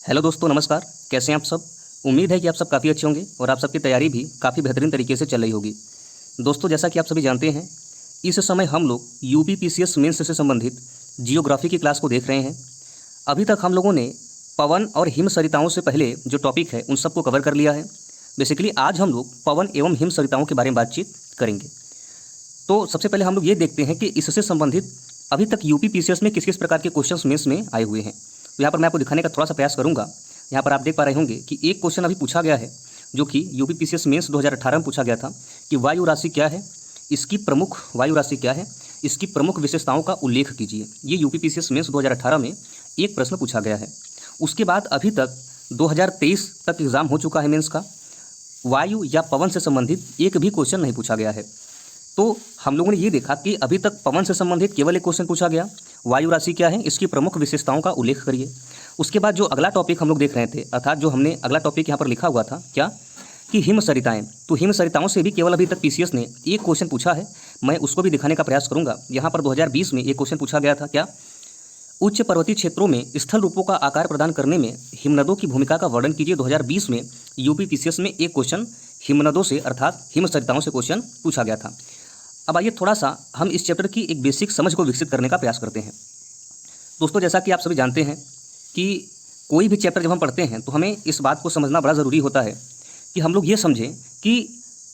Hello दोस्तों, नमस्कार। कैसे हैं आप सब? उम्मीद है कि आप सब काफ़ी अच्छे होंगे और आप सबकी तैयारी भी काफ़ी बेहतरीन तरीके से चल रही होगी। दोस्तों, जैसा कि आप सभी जानते हैं, इस समय हम लोग यूपी पीसीएस मेंस से संबंधित जियोग्राफी की क्लास को देख रहे हैं। अभी तक हम लोगों ने पवन और हिम सरिताओं से पहले जो टॉपिक है उन सबको कवर कर लिया है। बेसिकली आज हम लोग पवन एवं हिम सरिताओं के बारे में बातचीत करेंगे। तो सबसे पहले हम लोग ये देखते हैं कि इससे संबंधित अभी तक यूपी पीसीएस में किस किस प्रकार के क्वेश्चंस मेंस में आए हुए हैं। तो यहाँ पर मैं आपको दिखाने का थोड़ा सा प्रयास करूँगा। यहाँ पर आप देख पा रहे होंगे कि एक क्वेश्चन अभी पूछा गया है जो कि यूपी पीसीएस मेंस 2018 में पूछा गया था कि वायु राशि क्या है, इसकी प्रमुख वायु राशि क्या है, इसकी प्रमुख विशेषताओं का उल्लेख कीजिए। ये यूपी पीसीएस मेंस 2018 में एक प्रश्न पूछा गया है। उसके बाद अभी तक 2023 तक एग्ज़ाम हो चुका है मेंस का। वायु या पवन से संबंधित एक भी क्वेश्चन नहीं पूछा गया है। तो हम लोगों ने ये देखा कि अभी तक पवन से संबंधित केवल एक क्वेश्चन पूछा गया, वायु राशि क्या है, इसकी प्रमुख विशेषताओं का उल्लेख करिए। उसके बाद जो अगला टॉपिक हम लोग देख रहे थे, अर्थात जो हमने अगला टॉपिक यहाँ पर लिखा हुआ था क्या, कि हिम सरिताएं। तो हिम सरिताओं से भी केवल अभी तक पीसीएस ने एक क्वेश्चन पूछा है। मैं उसको भी दिखाने का प्रयास करूंगा। यहाँ पर 2020 में एक क्वेश्चन पूछा गया था क्या, उच्च पर्वतीय क्षेत्रों में स्थल रूपों का आकार प्रदान करने में हिमनदों की भूमिका का वर्णन कीजिए। 2020 में यूपी पीसीएस में एक क्वेश्चन हिमनदों से अर्थात हिम सरिताओं से क्वेश्चन पूछा गया था। अब आइए थोड़ा सा हम इस चैप्टर की एक बेसिक समझ को विकसित करने का प्रयास करते हैं। दोस्तों, जैसा कि आप सभी जानते हैं कि कोई भी चैप्टर जब हम पढ़ते हैं तो हमें इस बात को समझना बड़ा ज़रूरी होता है कि हम लोग ये समझें कि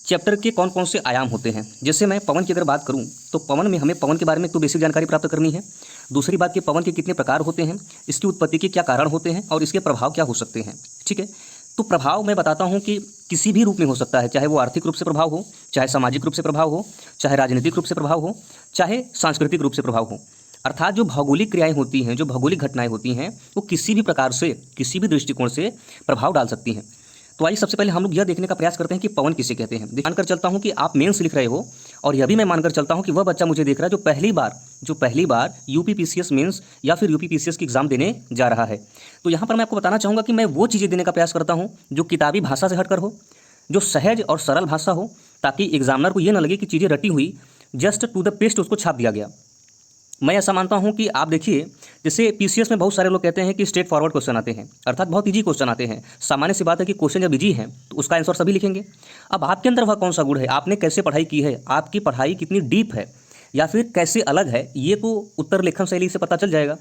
चैप्टर के कौन कौन से आयाम होते हैं। जैसे मैं पवन की अगर बात करूं तो पवन में हमें पवन के बारे में तो बेसिक जानकारी प्राप्त करनी है। दूसरी बात कि पवन के कितने प्रकार होते हैं, इसकी उत्पत्ति के क्या कारण होते हैं और इसके प्रभाव क्या हो सकते हैं। ठीक है, तो प्रभाव मैं बताता हूं कि किसी भी रूप में हो सकता है, चाहे वो आर्थिक रूप से प्रभाव हो, चाहे सामाजिक रूप से प्रभाव हो, चाहे राजनीतिक रूप से प्रभाव हो, चाहे सांस्कृतिक रूप से प्रभाव हो। अर्थात जो भौगोलिक क्रियाएं होती हैं, जो भौगोलिक घटनाएं होती हैं, वो किसी भी प्रकार से, किसी भी दृष्टिकोण से प्रभाव डाल सकती हैं। तो आइए सबसे पहले हम लोग यह देखने का प्रयास करते हैं कि पवन किसे कहते हैं। मानकर चलता हूं कि आप मेंस लिख रहे हो और यह भी मैं मानकर चलता हूं कि वह बच्चा मुझे देख रहा है जो पहली बार यूपी पीसीएस मेंस या फिर यूपी पीसीएस की एग्जाम देने जा रहा है। तो यहाँ पर मैं आपको बताना चाहूँगा कि मैं वो चीज़ें देने का प्रयास करता हूँ जो किताबी भाषा से हटकर हो, जो सहज और सरल भाषा हो, ताकि एग्जामिनर को ये ना लगे कि चीज़ें रटी हुई जस्ट टू द पेस्ट उसको छाप दिया गया। मैं ऐसा मानता हूं कि आप देखिए, जैसे पीसीएस में बहुत सारे लोग कहते हैं कि स्ट्रेट फॉरवर्ड क्वेश्चन आते हैं, अर्थात बहुत इजी क्वेश्चन आते हैं। सामान्य सी बात है कि क्वेश्चन जब इजी है तो उसका आंसर सभी लिखेंगे। अब आपके अंदर वह कौन सा गुण है, आपने कैसे पढ़ाई की है, आपकी पढ़ाई कितनी डीप है या फिर कैसे अलग है, ये तो उत्तर लेखन शैली से पता चल जाएगा।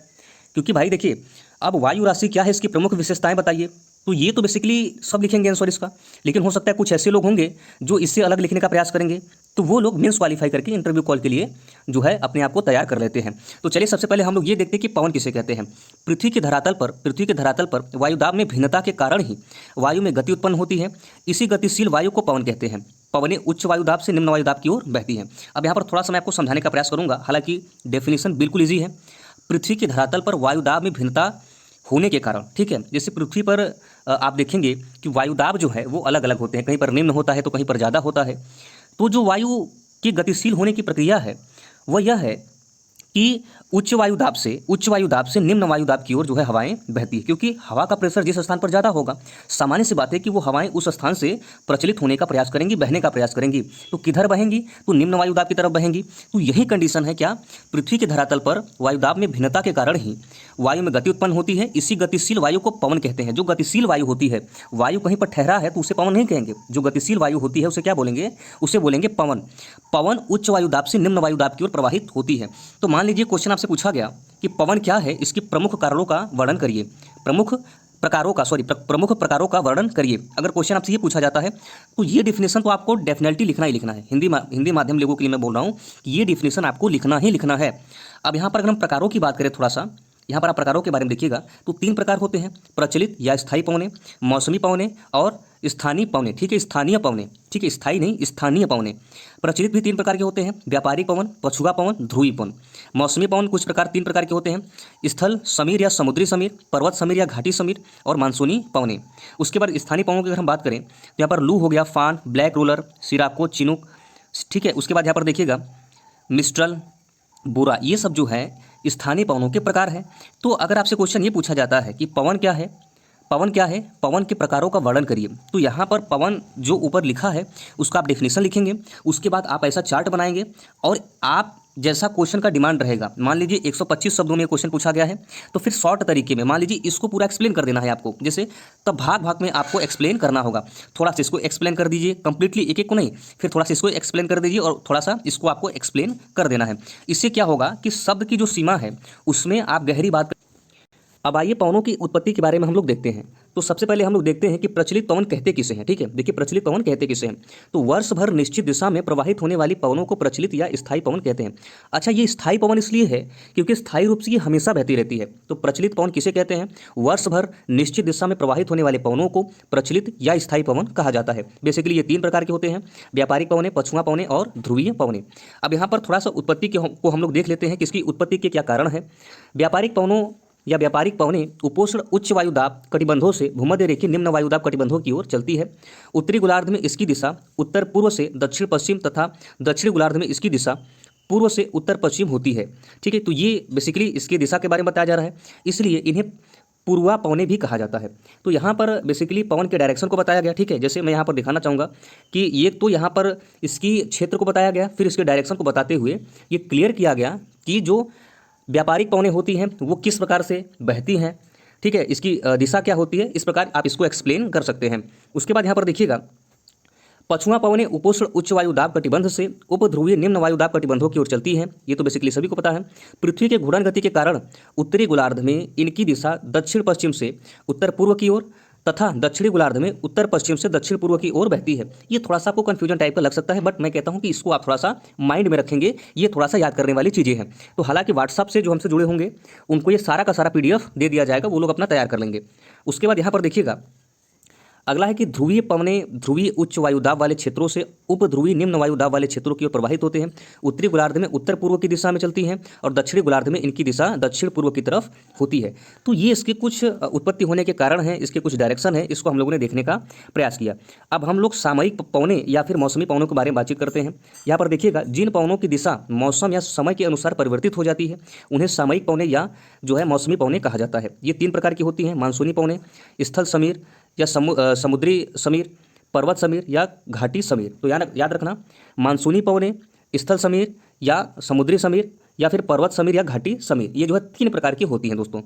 क्योंकि भाई देखिए, अब वायु राशि क्या है, इसकी प्रमुख विशेषताएं बताइए, तो ये तो बेसिकली सब लिखेंगे आंसर इसका। लेकिन हो सकता है कुछ ऐसे लोग होंगे जो इससे अलग लिखने का प्रयास करेंगे, तो वो लोग मेंस क्वालिफाई करके इंटरव्यू कॉल के लिए जो है अपने आप को तैयार कर लेते हैं। तो चलिए सबसे पहले हम लोग ये देखते हैं कि पवन किसे कहते हैं। पृथ्वी के धरातल पर वायुदाब में भिन्नता के कारण ही वायु में गति उत्पन्न होती है। इसी गतिशील वायु को पवन कहते हैं। पवनें उच्च वायुदाब से निम्न वायुदाब की ओर बहती हैं। अब यहाँ पर थोड़ा सा मैं आपको समझाने का प्रयास करूंगा, हालांकि डेफिनेशन बिल्कुल ईजी है। पृथ्वी के धरातल पर वायुदाब में भिन्नता होने के कारण, ठीक है, जैसे पृथ्वी पर आप देखेंगे कि वायुदाब जो है वो अलग अलग होते हैं, कहीं पर निम्न होता है तो कहीं पर ज़्यादा होता है। तो जो वायु की गतिशील होने की प्रक्रिया है वह यह है कि उच्च वायुदाब से निम्न वायुदाब की ओर जो है हवाएं बहती है, क्योंकि हवा का प्रेशर जिस स्थान पर ज़्यादा होगा, सामान्य सी बात है कि वो हवाएं उस स्थान से प्रचलित होने का प्रयास करेंगी, बहने का प्रयास करेंगी। तो किधर बहेंगी, तो निम्न वायुदाब की तरफ बहेंगी। तो यही कंडीशन है क्या, पृथ्वी के धरातल पर वायुदाब में भिन्नता के कारण ही वायु में गति उत्पन्न होती है। इसी गतिशील वायु को पवन कहते हैं। जो गतिशील वायु होती है, वायु कहीं पर ठहरा है तो उसे पवन नहीं कहेंगे, जो गतिशील वायु होती है उसे क्या बोलेंगे, उसे बोलेंगे पवन। पवन उच्च वायुदाब से निम्न वायुदाब की ओर प्रवाहित होती है। तो मान लीजिए क्वेश्चन आपसे पूछा गया कि पवन क्या है, इसकी प्रमुख कारणों का वर्णन करिए, प्रमुख प्रकारों का वर्णन करिए। अगर क्वेश्चन आपसे ये पूछा जाता है तो ये डिफिनेशन तो आपको डेफिनेटली लिखना ही लिखना है। हिंदी माध्यम लोगों के लिए मैं बोल रहा हूँ कि ये डिफिनेशन आपको लिखना ही लिखना है। अब यहाँ पर अगर हम प्रकारों की बात करें, थोड़ा सा यहाँ पर आप प्रकारों के बारे में देखिएगा तो 3 प्रकार होते हैं, प्रचलित या स्थायी पवनें, मौसमी पवनें और स्थानीय पवनें। ठीक है, स्थानीय पवनें, ठीक है, स्थायी नहीं, स्थानीय पवनें। प्रचलित भी 3 प्रकार के होते हैं, व्यापारिक पवन, पछुआ पवन, ध्रुवी पवन। मौसमी पवन कुछ 3 प्रकार के होते हैं, स्थल समीर या समुद्री समीर, पर्वत समीर या घाटी समीर और मानसूनी पवनें। उसके बाद स्थानीय पवनों की अगर हम बात करें तो यहाँ पर लू हो गया, फान, ब्लैक रोलर, सिराको, चिनूक। ठीक है, उसके बाद यहाँ पर देखिएगा मिस्ट्रल, बुरा, ये सब जो है स्थानीय पवनों के प्रकार हैं। तो अगर आपसे क्वेश्चन ये पूछा जाता है कि पवन क्या है, पवन के प्रकारों का वर्णन करिए, तो यहाँ पर पवन जो ऊपर लिखा है उसका आप डेफिनेशन लिखेंगे। उसके बाद आप ऐसा चार्ट बनाएंगे और आप जैसा क्वेश्चन का डिमांड रहेगा, मान लीजिए 125 शब्दों में क्वेश्चन पूछा गया है, तो फिर शॉर्ट तरीके में मान लीजिए इसको पूरा एक्सप्लेन कर देना है आपको, जैसे तब भाग भाग में आपको एक्सप्लेन करना होगा। थोड़ा सा इसको एक्सप्लेन कर दीजिए कंप्लीटली, एक एक को नहीं, फिर थोड़ा सा इसको एक्सप्लेन कर दीजिए और थोड़ा सा इसको आपको एक्सप्लेन कर देना है। इससे क्या होगा कि शब्द की जो सीमा है उसमें आप गहरी बात। अब आइए पवनों की उत्पत्ति के बारे में हम लोग देखते हैं। तो सबसे पहले हम लोग देखते हैं कि प्रचलित पवन कहते किसे हैं। ठीक है, देखिए प्रचलित पवन कहते किसे हैं। तो वर्ष भर निश्चित दिशा में प्रवाहित होने वाली पवनों को प्रचलित या स्थायी पवन कहते हैं। अच्छा, ये स्थायी पवन इसलिए है क्योंकि स्थायी रूप से ये हमेशा बहती रहती है। तो प्रचलित पवन किसे कहते हैं? वर्ष भर निश्चित दिशा में प्रवाहित होने वाले पवनों को प्रचलित या स्थायी पवन कहा जाता है। बेसिकली ये 3 प्रकार के होते हैं, व्यापारिक पवने, पछुआ पवने और ध्रुवीय पवने। अब यहाँ पर थोड़ा सा उत्पत्ति को हम लोग देख लेते हैं कि इसकी उत्पत्ति के क्या कारण है। व्यापारिक पवनों या व्यापारिक पवनें उपोष्ण उच्च वायुदाब कटिबंधों से भूमध्य रेखीय निम्न वायुदाब कटिबंधों की ओर चलती है। उत्तरी गोलार्ध में इसकी दिशा उत्तर पूर्व से दक्षिण पश्चिम तथा दक्षिणी गोलार्ध में इसकी दिशा पूर्व से उत्तर पश्चिम होती है। ठीक है, तो ये बेसिकली इसकी दिशा के बारे में बताया जा रहा है, इसलिए इन्हें पूर्वा पवने भी कहा जाता है। तो यहाँ पर बेसिकली पवन के डायरेक्शन को बताया गया। ठीक है, जैसे मैं यहाँ पर दिखाना चाहूँगा कि ये तो यहाँ पर इसकी क्षेत्र को बताया गया, फिर इसके डायरेक्शन को बताते हुए ये क्लियर किया गया कि जो व्यापारिक पवनें होती हैं वो किस प्रकार से बहती हैं। ठीक है, इसकी दिशा क्या होती है, इस प्रकार आप इसको एक्सप्लेन कर सकते हैं। उसके बाद यहाँ पर देखिएगा, पछुआ पवनें उपोष्ण उच्च वायुदाब कटिबंध से उपध्रुवीय निम्न वायुदाब कटिबंधों की ओर चलती हैं। ये तो बेसिकली सभी को पता है। पृथ्वी के घूर्णन गति के कारण उत्तरी गोलार्ध में इनकी दिशा दक्षिण पश्चिम से उत्तर पूर्व की ओर तथा दक्षिणी गोलार्ध में उत्तर पश्चिम से दक्षिण पूर्व की ओर बहती है। ये थोड़ा सा आपको कन्फ्यूजन टाइप का लग सकता है, बट मैं कहता हूँ कि इसको आप थोड़ा सा माइंड में रखेंगे, ये थोड़ा सा याद करने वाली चीज़ें हैं। तो हालांकि व्हाट्सअप से जो हमसे जुड़े होंगे उनको ये सारा का सारा PDF दे दिया जाएगा, वो लोग अपना तैयार कर लेंगे। उसके बाद यहाँ पर देखिएगा, अगला है कि ध्रुवीय पवनें ध्रुवीय उच्च वायुदाब वाले क्षेत्रों से उपध्रुवीय निम्न वायुदाब वाले क्षेत्रों की ओर प्रवाहित होते हैं। उत्तरी गोलार्ध में उत्तर पूर्व की दिशा में चलती हैं और दक्षिणी गोलार्ध में इनकी दिशा दक्षिण पूर्व की तरफ होती है। तो ये इसके कुछ उत्पत्ति होने के कारण हैं, इसके कुछ डायरेक्शन है, इसको हम लोगों ने देखने का प्रयास किया। अब हम लोग सामयिक पवनें या फिर मौसमी पवनों के बारे में बातचीत करते हैं। यहाँ पर देखिएगा, जिन पवनों की दिशा मौसम या समय के अनुसार परिवर्तित हो जाती है उन्हें सामयिक पवनें या जो है मौसमी पवनें कहा जाता है। ये 3 प्रकार की होती हैं, मानसूनी पवनें, स्थल समीर या समुद्री समीर, पर्वत समीर या घाटी समीर। तो याद रखना, मानसूनी पवनें, स्थल समीर या समुद्री समीर या फिर पर्वत समीर या घाटी समीर, ये जो है 3 प्रकार की होती हैं दोस्तों।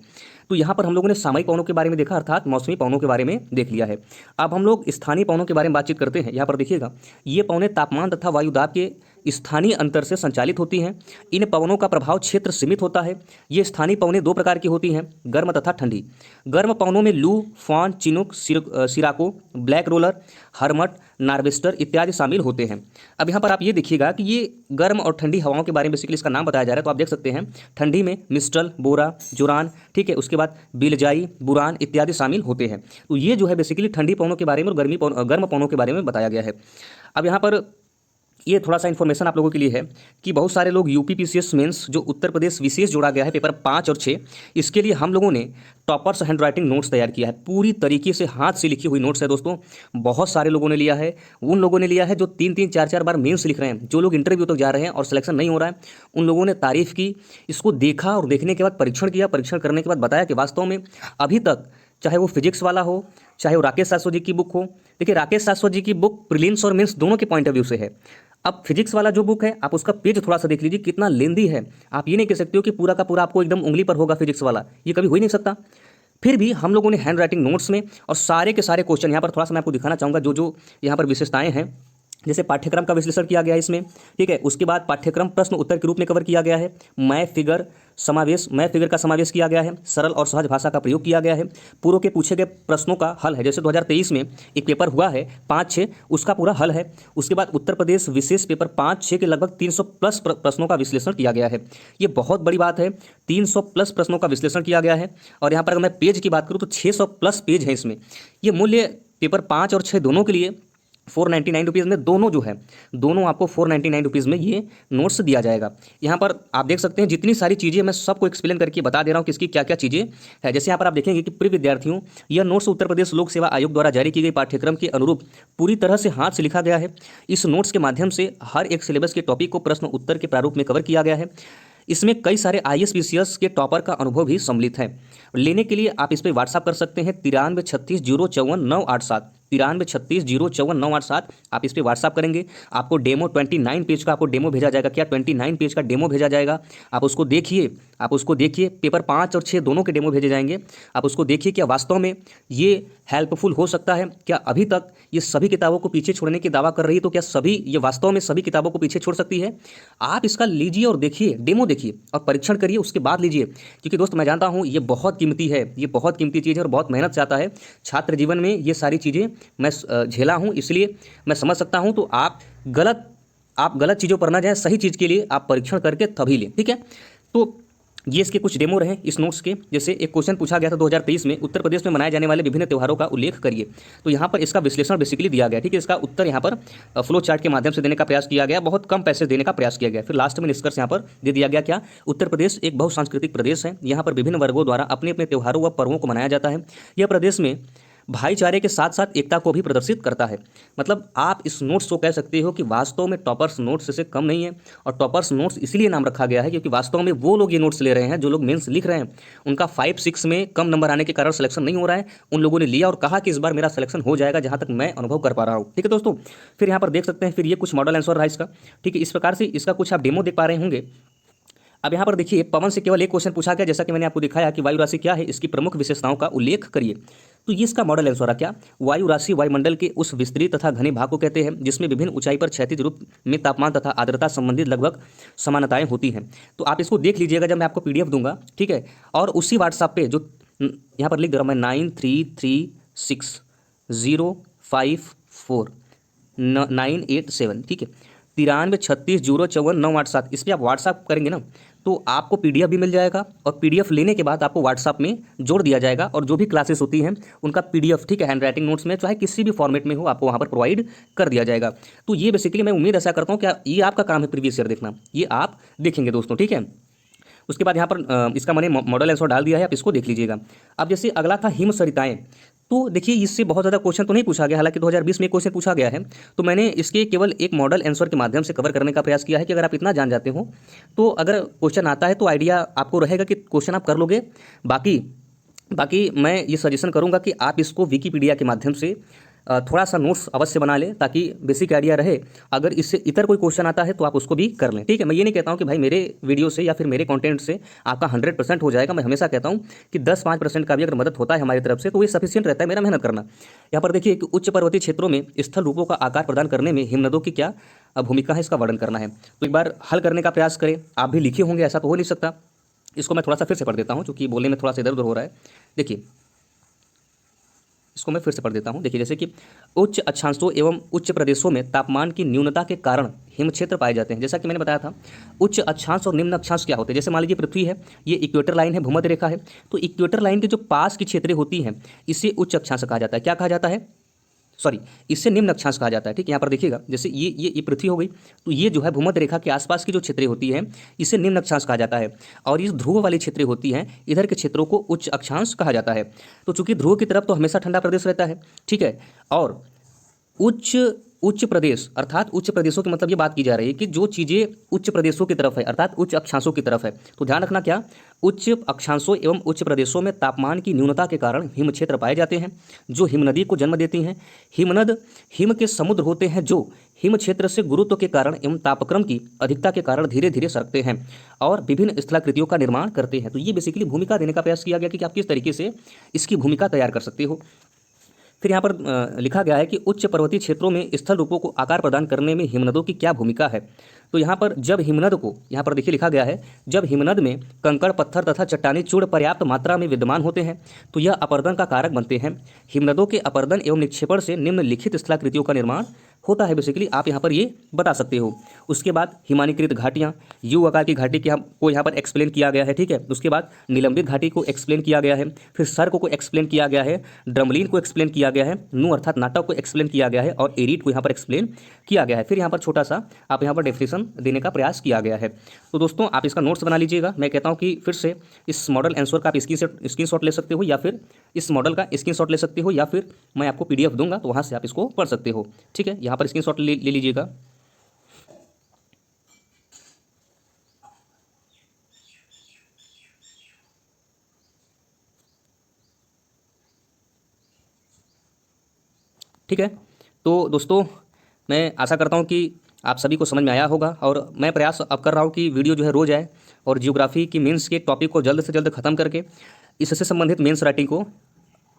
तो यहाँ पर हम लोगों ने सामयिक पवनों के बारे में देखा, अर्थात मौसमी पवनों के बारे में देख लिया है। अब हम लोग स्थानीय पवनों के बारे में बातचीत करते हैं। यहाँ पर देखिएगा, ये पवनें तापमान तथा वायुदाब के स्थानीय अंतर से संचालित होती हैं। इन पवनों का प्रभाव क्षेत्र सीमित होता है। ये स्थानीय पवनें 2 प्रकार की होती हैं, गर्म तथा ठंडी। गर्म पवनों में लू, फान, चिनूक, सिराको, ब्लैक रोलर, हरमट, नार्वेस्टर इत्यादि शामिल होते हैं। अब यहाँ पर आप ये देखिएगा कि ये गर्म और ठंडी हवाओं के बारे में बेसिकली इसका नाम बताया जा रहा है। तो आप देख सकते हैं, ठंडी में मिस्टल, बोरा, जोरान, ठीक है, उसके बाद बिलजाई, बुरान इत्यादि शामिल होते हैं। तो ये जो है बेसिकली ठंडी पवनों के बारे में और गर्म पवनों के बारे में बताया गया है। अब यहाँ पर ये थोड़ा सा इन्फॉर्मेशन आप लोगों के लिए है कि बहुत सारे लोग UPPCS मेंस जो उत्तर प्रदेश विशेष जोड़ा गया है पेपर 5 और 6, इसके लिए हम लोगों ने टॉपर्स हैंड राइटिंग नोट्स तैयार किया है। पूरी तरीके से हाथ से लिखी हुई नोट्स है दोस्तों। बहुत सारे लोगों ने लिया है, उन लोगों ने लिया है जो 3-3, 4-4 बार मेंस लिख रहे हैं। जो लोग इंटरव्यू तक जा रहे हैं और सिलेक्शन नहीं हो रहा है, उन लोगों ने तारीफ़ की, इसको देखा और देखने के बाद परीक्षण किया, परीक्षण करने के बाद बताया कि वास्तव में अभी तक चाहे वो फिजिक्स वाला हो, चाहे वो राकेश शाश्वत जी की बुक हो। देखिए, राकेश शाश्वत जी की बुक प्रीलिम्स और मेंस दोनों के पॉइंट ऑफ व्यू से है। अब फिजिक्स वाला जो बुक है, आप उसका पेज थोड़ा सा देख लीजिए, कितना लेंदी है। आप ये नहीं कह सकते हो कि पूरा का पूरा आपको एकदम उंगली पर होगा फिजिक्स वाला, ये कभी हो ही नहीं सकता। फिर भी हम लोगों ने हैंड राइटिंग नोट्स में और सारे के सारे क्वेश्चन यहाँ पर थोड़ा सा मैं आपको दिखाना चाहूँगा जो जो यहाँ पर विशेषताएँ हैं। जैसे पाठ्यक्रम का विश्लेषण किया गया है इसमें, ठीक है। उसके बाद पाठ्यक्रम प्रश्न उत्तर के रूप में कवर किया गया है। मैं फिगर का समावेश किया गया है। सरल और सहज भाषा का प्रयोग किया गया है। पूर्व के पूछे गए प्रश्नों का हल है। जैसे 2023 में एक पेपर हुआ है 5-6, उसका पूरा हल है। उसके बाद उत्तर प्रदेश विशेष पेपर 5-6 के लगभग 300 प्लस प्रश्नों का विश्लेषण किया गया है। ये बहुत बड़ी बात है, 300 प्लस प्रश्नों का विश्लेषण किया गया है। और यहाँ पर अगर मैं पेज की बात करूँ तो 600 प्लस पेज है इसमें। ये मूल्य पेपर 5 और 6 दोनों के लिए 499 रुपीज़ में, दोनों जो है दोनों आपको 499 रुपीज़ में ये नोट्स दिया जाएगा। यहाँ पर आप देख सकते हैं जितनी सारी चीज़ें मैं सबको एक्सप्लेन करके बता दे रहा हूँ किसकी क्या क्या चीज़ें है। जैसे यहाँ पर आप देखेंगे कि प्रिय विद्यार्थियों, यह नोट्स उत्तर प्रदेश लोक सेवा आयोग द्वारा जारी की गई पाठ्यक्रम के अनुरूप पूरी तरह से हाथ से लिखा गया है। इस नोट्स के माध्यम से हर एक सिलेबस के टॉपिक को प्रश्न उत्तर के प्रारूप में कवर किया गया है। इसमें कई सारे IAS-PCS के टॉपर का अनुभव भी सम्मिलित है। लेने के लिए आप इस पर व्हाट्सअप कर सकते हैं 93 36 054 987। 93 36 054 987। आप इस पर व्हाट्सअप करेंगे, आपको डेमो 29 पेज का आपको डेमो भेजा जाएगा। क्या 29 पेज का डेमो भेजा जाएगा, आप उसको देखिए, आप उसको देखिए। पेपर 5 और 6 दोनों के डेमो भेजे जाएंगे, आप उसको देखिए। क्या वास्तव में ये हेल्पफुल हो सकता है? क्या अभी तक ये सभी किताबों को पीछे छोड़ने की दावा कर रही है, तो क्या सभी ये वास्तव में सभी किताबों को पीछे छोड़ सकती है? आप इसका लीजिए और देखिए, डेमो देखिए और परीक्षण करिए, उसके बाद लीजिए। क्योंकि दोस्त मैं जानता हूँ ये बहुत कीमती है, ये बहुत कीमती चीज़ है और बहुत मेहनत से आता है। छात्र जीवन में ये सारी चीज़ें मैं झेला हूँ, इसलिए मैं समझ सकता हूँ। तो आप गलत चीज़ों पर ना जाएं, सही चीज़ के लिए आप परीक्षण करके तभी लें, ठीक है। तो ये इसके कुछ डेमो रहे इस नोट्स के। जैसे एक क्वेश्चन पूछा गया था 2023 में, उत्तर प्रदेश में मनाए जाने वाले विभिन्न त्योहारों का उल्लेख करिए। तो यहाँ पर इसका विश्लेषण बेसिकली दिया गया, ठीक है। इसका उत्तर यहाँ पर फ्लो चार्ट के माध्यम से देने का प्रयास किया गया, बहुत कम पैसे देने का प्रयास किया गया। फिर लास्ट में निष्कर्ष यहाँ पर दे दिया गया। क्या उत्तर प्रदेश एक बहुसांस्कृतिक प्रदेश है, यहाँ पर विभिन्न वर्गों द्वारा अपने अपने त्योहारों व पर्वों को मनाया जाता है। यह प्रदेश में भाईचारे के साथ साथ एकता को भी प्रदर्शित करता है। मतलब आप इस नोट्स को कह सकते हो कि वास्तव में टॉपर्स नोट्स से कम नहीं है। और टॉपर्स नोट्स इसलिए नाम रखा गया है क्योंकि वास्तव में वो लोग ये नोट्स ले रहे हैं जो लोग मेंस लिख रहे हैं, उनका 5-6 में कम नंबर आने के कारण सिलेक्शन नहीं हो रहा है। उन लोगों ने लिया और कहा कि इस बार मेरा सिलेक्शन हो जाएगा, जहां तक मैं अनुभव कर पा रहा हूँ, ठीक है दोस्तों। फिर यहाँ पर देख सकते हैं, फिर ये कुछ मॉडल आंसर रहा इसका, ठीक है। इस प्रकार से इसका कुछ आप डेमो देख पा रहे होंगे। अब यहाँ पर देखिए, पवन से केवल एक क्वेश्चन पूछा गया, जैसा कि मैंने आपको दिखाया कि वायु राशि क्या है, इसकी प्रमुख विशेषताओं का उल्लेख करिए। तो ये इसका मॉडल आंसर है। क्या वायु राशि वायुमंडल के उस विस्तृत तथा घने भाग को कहते हैं जिसमें विभिन्न ऊंचाई पर क्षैतिज रूप में तापमान तथा आर्द्रता संबंधित लगभग समानताएं होती हैं। तो आप इसको देख लीजिएगा जब मैं आपको PDF दूंगा, ठीक है। और उसी व्हाट्सएप पे जो यहाँ पर लिख दे रहा हूँ मैं, 9336054987, ठीक है। 93 36 054 987, इस पर आप व्हाट्सअप करेंगे ना, तो आपको PDF भी मिल जाएगा और PDF लेने के बाद आपको व्हाट्सअप में जोड़ दिया जाएगा। और जो भी क्लासेस होती हैं उनका PDF, ठीक है, हैंड राइटिंग नोट्स में चाहे किसी भी फॉर्मेट में हो, आपको वहाँ पर प्रोवाइड कर दिया जाएगा। तो ये बेसिकली मैं उम्मीद ऐसा करता हूँ कि ये आपका काम है प्रीवियस ईयर देखना, ये आप देखेंगे दोस्तों, ठीक है। उसके बाद यहाँ पर इसका मैंने मॉडल आंसर डाल दिया है, आप इसको देख लीजिएगा। अब जैसे अगला था हिम सरिताएं। तो देखिए इससे बहुत ज़्यादा क्वेश्चन तो नहीं पूछा गया, हालांकि 2020 में क्वेश्चन पूछा गया है। तो मैंने इसके केवल एक मॉडल आंसर के माध्यम से कवर करने का प्रयास किया है कि अगर आप इतना जान जाते हो तो अगर क्वेश्चन आता है तो आइडिया आपको रहेगा कि क्वेश्चन आप कर लोगे। बाकी बाकी मैं ये सजेशन करूंगा कि आप इसको विकीपीडिया के माध्यम से थोड़ा सा नोट्स अवश्य बना लें ताकि बेसिक आइडिया रहे। अगर इससे इतर कोई क्वेश्चन आता है तो आप उसको भी कर लें, ठीक है। मैं ये नहीं कहता हूँ कि भाई मेरे वीडियो से या फिर मेरे कंटेंट से आपका 100% हो जाएगा। मैं हमेशा कहता हूँ कि 10-5% का भी अगर मदद होता है हमारी तरफ से तो ये सफिशियंट रहता है मेरा मेहनत करना। यहाँ पर देखिए कि उच्च पर्वतीय क्षेत्रों में स्थल रूपों का आकार प्रदान करने में हिमनदों की क्या भूमिका है, इसका वर्णन करना है। तो एक बार हल करने का प्रयास करें। आप भी लिखे होंगे, ऐसा तो हो नहीं सकता। इसको मैं थोड़ा सा फिर से पढ़ देता हूँ क्योंकि बोलने में थोड़ा सा इधर उधर हो रहा है। देखिए इसको मैं फिर से पढ़ देता हूँ। देखिए जैसे कि उच्च अक्षांशों एवं उच्च प्रदेशों में तापमान की न्यूनता के कारण हिम क्षेत्र पाए जाते हैं। जैसा कि मैंने बताया था, उच्च अक्षांश और निम्न अक्षांश क्या होते हैं। जैसे मान लीजिए पृथ्वी है, ये इक्वेटर लाइन है, भूमध्य रेखा है। तो इक्वेटर लाइन के जो पास की क्षेत्रें होती हैं इसे उच्च अक्षांश कहा जाता है। क्या कहा जाता है, सॉरी, इससे निम्न अक्षांश कहा जाता है, ठीक है। यहाँ पर देखिएगा जैसे ये पृथ्वी हो गई, तो ये जो है भूमध्य रेखा के आसपास की जो क्षेत्रें होती हैं इसे निम्न अक्षांश कहा जाता है। और इस ध्रुव वाली क्षेत्रें होती हैं, इधर के क्षेत्रों को उच्च अक्षांश कहा जाता है। तो चूंकि ध्रुव की तरफ तो हमेशा ठंडा प्रदेश रहता है, ठीक है। और उच्च उच्च प्रदेश अर्थात उच्च प्रदेशों की मतलब ये बात की जा रही है कि जो चीज़ें उच्च प्रदेशों की तरफ है अर्थात उच्च अक्षांशों की तरफ है। तो ध्यान रखना, क्या उच्च अक्षांशों एवं उच्च प्रदेशों में तापमान की न्यूनता के कारण हिम क्षेत्र पाए जाते हैं जो हिमनदी को जन्म देती हैं। हिमनद हिम के समुद्र होते हैं जो हिम क्षेत्र से गुरुत्व के कारण एवं तापक्रम की अधिकता के कारण धीरे धीरे सरकते हैं और विभिन्न स्थलाकृतियों का निर्माण करते हैं। तो ये बेसिकली भूमिका देने का प्रयास किया गया कि आप किस तरीके से इसकी भूमिका तैयार कर सकते हो। फिर यहाँ पर लिखा गया है कि उच्च पर्वतीय क्षेत्रों में स्थल रूपों को आकार प्रदान करने में हिमनदों की क्या भूमिका है। तो यहाँ पर जब हिमनद को, यहाँ पर देखिए लिखा गया है, जब हिमनद में कंकड़ पत्थर तथा चट्टानी चूर्ण पर्याप्त मात्रा में विद्यमान होते हैं तो यह अपरदन का कारक बनते हैं। हिमनदों के अपरदन एवं निक्षेपण से निम्नलिखित स्थलाकृतियों का निर्माण होता है। बेसिकली आप यहाँ पर ये बता सकते हो। उसके बाद हिमानीकृत घाटियाँ, यू आकार की घाटी को यहाँ पर एक्सप्लेन किया गया है, ठीक है। उसके बाद निलंबित घाटी को एक्सप्लेन किया गया है। फिर सर्क को एक्सप्लेन किया गया है, ड्रमलीन को एक्सप्लेन किया गया है, नू अर्थात नाटक को एक्सप्लेन किया गया है और एरीट को यहाँ पर एक्सप्लेन किया गया है। फिर यहाँ पर छोटा सा आप यहाँ पर डेफिनेशन देने का प्रयास किया गया है। तो दोस्तों आप इसका नोट्स बना लीजिएगा। मैं कहता हूँ कि फिर से इस मॉडल आंसर का आप स्क्रीनशॉट ले सकते हो या फिर इस मॉडल का स्क्रीनशॉट ले सकते हो या फिर मैं आपको PDF दूंगा तो वहाँ से आप इसको पढ़ सकते हो, ठीक है। यहाँ पर स्क्रीनशॉट ले लीजिएगा। ठीक है। तो दोस्तों मैं आशा करता हूँ कि आप सभी को समझ में आया होगा, और मैं प्रयास अब कर रहा हूँ कि वीडियो जो है रोज़ आए, और जियोग्राफी की मेंस के टॉपिक को जल्द से जल्द खत्म करके इससे संबंधित मेंस राइटिंग को,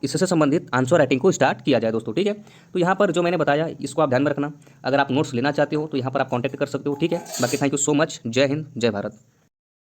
इससे संबंधित आंसर राइटिंग को स्टार्ट किया जाए दोस्तों। ठीक है, तो यहाँ पर जो मैंने बताया इसको आप ध्यान में रखना। अगर आप नोट्स लेना चाहते हो तो यहाँ पर आप कॉन्टैक्ट कर सकते हो। ठीक है, बाकी थैंक यू सो मच। जय हिंद, जय भारत।